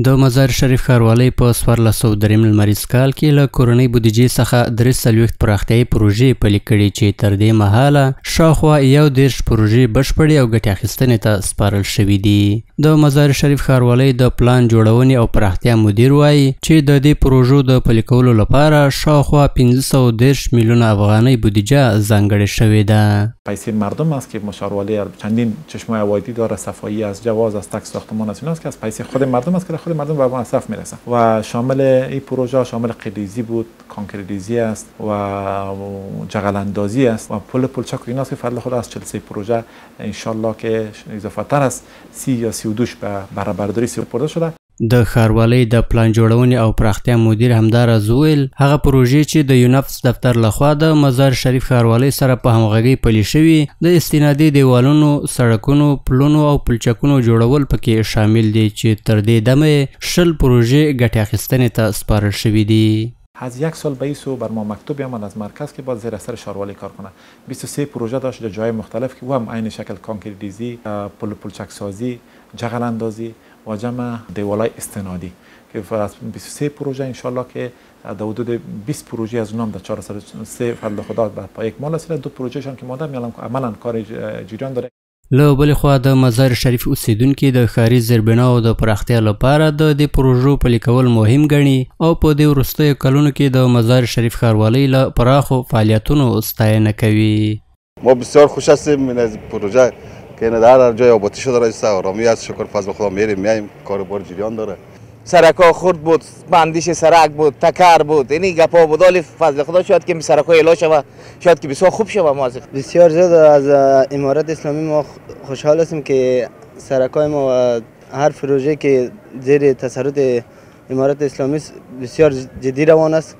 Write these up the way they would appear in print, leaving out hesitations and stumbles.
د مزار شریف ښاروالۍ په 1403 لمریز کال کې له کورنۍ بودیجې څخه 43 پراختیایي پروژې پلي کړي چې تر دې مهاله شاوخوا 41 پروژې بشپړې او ګټې اخیستنې ته سپارل شوي دي. د مزار شریف ښاروالۍ د پلان جوړونې او پراختیا مدیر وایي چې د دې پروژو د پلي کولو لپاره شاوخوا 510 میلیون افغانۍ بودیجه ځانګړې شوې ده. پیسه مردم است که ښاروالۍ چندین چشمه عوایدی داره، صفایی است، جواز است، تکس ساختمان است، است که از پیسه خود مردم است که خود مردم به مصرف میرسه و شامل این پروژه شامل قلیزی بود، کانکریزی است و جغل اندازی است و پل پلچک و ایناست که فضل خدا از 43 پروژه ان شاء الله که اضافه تر است 30 یا 32 به برابرداری سپرده شده. د ښاروالۍ د پلان جوړونې او پراختیا مدیر همداراز وویل هغه پروژې چې د یونفس دفتر لخوا د مزار شریف ښاروالۍ سره په همغږۍ پلي شوي د استنادي دیوالونو، سړکونو، پلونو او پلچکونو جوړول پکې شامل دي چې تر دې دمه 20 پروژې ګټې اخیستنې ته سپارل شوي دي. از یک سال به این سو بر ما مکتوبی آمد از مرکز که باید زیر اثر ښاروالۍ کار کنه. 23 پروژه داشت در جای مختلف که هم عین شکل کانکریزی، پلچک سازی، جغل اندازی و جمع دیوالای استنادی که از 23 پروژه ان شاء الله که در حدود 20 پروژه از اونام در 403 فضل خدا به پای اکمال رسیده. 2 پروژه شان که ماده میالم عملا کار جریان داره. له بلې خوا د مزار شریف اوسیدونکي د ښاري زیربناو د پراختیا لپاره د دې پروژو پلي کول مهم ګڼي او په دې وروستیو کلونو کې د مزار شریف ښاروالۍ له پراخو فعالیتونو ستاینه کوي. ما بسیار خوش هستیم از پروژه که در هر جای آبادی شده رئیس آرامی است. شکر فضل خدا میایم کار بار جریان داره. سرک‌ها خرد بود، بندیش سرک بود، تکر بود، یعنی گپا بود. ولی فضل خدا شاید که سرک‌ها اعلا شود، شاید که بسیار خوب شود. ما بسیار زیاد از امارات اسلامی ما خوشحال هستیم که سرک‌های ما و هر پروژه که زیر تسلط امارات اسلامی بسیار جدی روان است.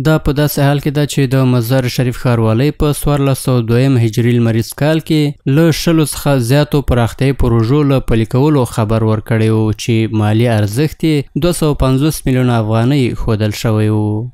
دا په داسې حال کې ده چې د مزار شریف ښاروالۍ په 1402 هجري لمریز کال کې له 100 څخه زیاتو پراختیایي پروژو له پلي کولو خبر ورکړی و چې مالي ارزښت یې 250 میلیونه افغانۍ ښودل شوی و.